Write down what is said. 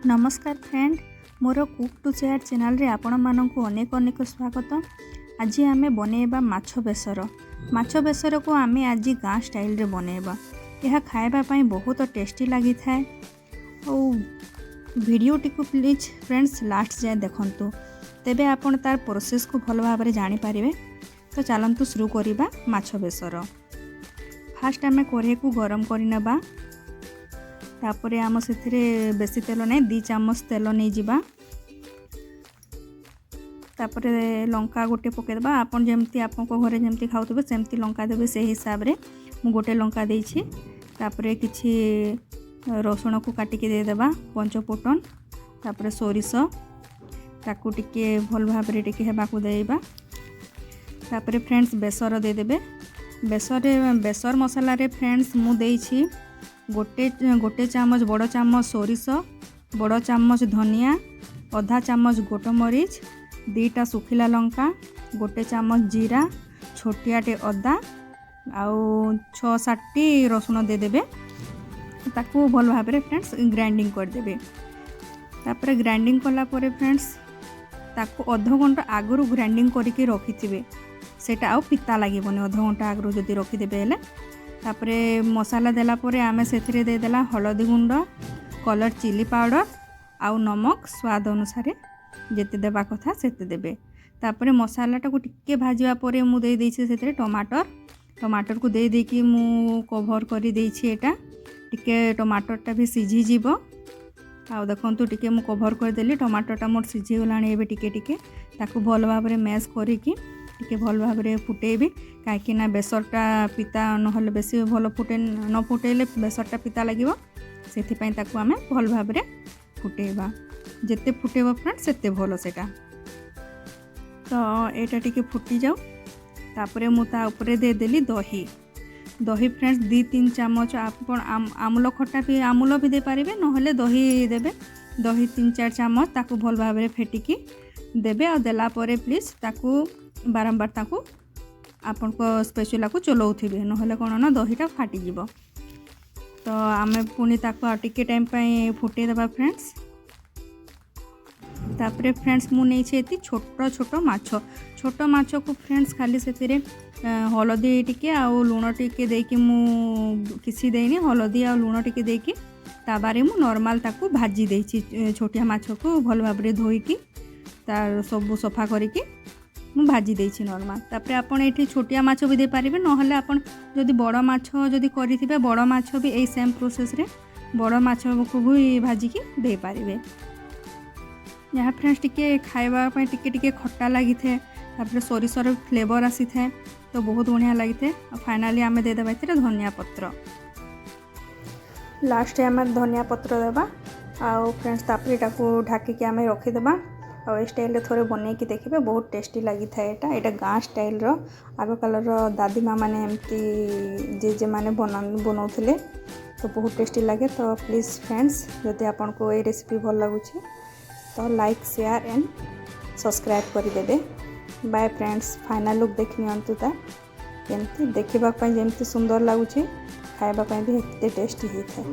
नमस्कार फ्रेंड, मोर cook to share channel रे आपण मानकु अनेक अनेक स्वागत। आज आमे बनेबा माछ बेसर। माछ बेसर को आमे आज गाँ स्टाइल रे बनेबा। यह खाइबा पई बहुत टेस्टी लगी थाए। वीडियो टिको प्लीज फ्रेंड्स लास्ट जाए देखंतु, तेबे आपण तार प्रोसेस को भल भाव में जानि पारिबे। तो चलंतु शुरू करिबा माछ बेसर। फास्ट आमे कढ़ाई को गरम करि नेबा। तापरे आम से बेसी तेल नहीं 2 चामच तेल नहीं जिबा। तापरे लंका गोटे पकेदबा। आपन जेमती आपको घरे जेमती खाउतबे सेमती लंका देबे से हिसाब रे मु गोटे लंका देइछि। तापरे किछि रसुण को काटिके दे देबा, पंचफुटन, तापरे सोरिष ताकू टिके भल भाव रे टिके हेबा को देबा। तापरे फ्रेंड्स बेसर दे देबे। बेसर मसाला रे फ्रेंड्स मु देइछि गोटे चामच बड़ चामच सोरिष, बड़ चामच धनिया, आधा चामच गोटमरीच, 2टा सुखिला लंका, गोटे चामच जीरा, छोटियाटे अदा आउ 6-7टी रसुण दे देबे। ताकू भल भाव रे फ्रेंड्स ग्राइंडिंग कर देबे। तापर ग्राइंडिंग कला परे फ्रेंड्स ताकू आधा घंटा आगरू ग्राइंडिंग करके रखिथिबे। सेटा आउ पिता लागेबनी आधा घंटा आगरू जदी रखिदेबे हेले। तापरे मसाला देला परे आमे सेथिरे दे देला हळदी गुंड, कलर चिली पाउडर आउ नमक स्वाद अनुसार जेते देबा कथा सेते देबे। तापरे मसालाटा को टिके भाजिबा परे मु दे देछि सेथिरे टमाटर को दे देकी मु कवर करी देछि। एटा टिके टमाटरटा भी सिझी जीवो। आउ देखंतु टिके मु कवर कर देली। टमाटरटा मोर सिझी गलाणी। एबे टिके टिके ताकू भल भाव रे मैश करिकी टिके भल भाव रे फुटेबी। काहेकि ना बेसरटा पिता नहले बेसी भल न फुटेले बेसरटा पिता लागिबो। सेथि पई ताकू आमे भल भाव रे फुटेबा। जेते फुटेबो फ्रेंड सेते भलो सेटा। तो एटा टिके फुटी जाऊ। तापरे मु ता ऊपर दे देली दही फ्रेंड्स 2-3 चामच। आपण आमूल खट्टा भी आमूल भी दे पारिबे, नहले दही देबे। दही 3-4 चामच ताकू भल भाव रे फेटिकी देबे। और देला परे प्लीज ताकू बारंबार ताकू आपण को स्पेशला को चलाउथिबे, नहले कोन ना दहीटा फाटी जीवो। तो आमे पुनी ताकू टिके टाइम पई फुटे देबा फ्रेंड्स। तापरे फ्रेंड्स मु नै छेती छोटो माछ को फ्रेंड्स खाली सेतिरे हलदी टिके आ लूण टिके देकी मु किसी देनी। हलदी आ लूण टिके देकी ताबारे मु नॉर्मल ताकू भाजी देछि। छोटिया माछ को भल भाव रे धोईकी तार सब सफा करिकी मु भाजी देछि नॉर्मल। तापरे आपण एठी छोटिया माछ भी दे पारिबे, नहले आपण जदी बड़ माछ जदी करिथिबे बड़ माछ भी एई सेम प्रोसेस रे बड़ माछ को भी भाजी की दे पारिबे। यहाँ फ्रेंड्स टिके खाइबा पई टिके टिके खट्टा लागि थे। तापरे सोरिषर फ्लेवर आसी थे तो बहुत बढ़िया लागि थे। फाइनली आमे दे देबा इतरे धनिया पत्र। लास्ट आमे धनिया पत्र देबा। आ फ्रेंड्स तापरे टाको ढाकी के आमे रखि देबा। और ए स्टाइल रे थोड़े बनै कि देखिबे बहुत टेस्टी लागि था। एटा गाँ स्टाइल रो आगो कलर रो दादी माँ माने एमती जे माने बनाउथिले तो बहुत टेस्टी लगे। तो प्लीज फ्रेंड्स जदि आपन को ए रेसिपी भल लागुछि तो लाइक शेयर एंड सब्सक्राइब करि देबे। Bye friends. फाइनल लुक देखि नियंतु ता केमती देखिबा पई जेमती सुंदर लागुछि खाइबा पई भी एते टेस्टी हे था।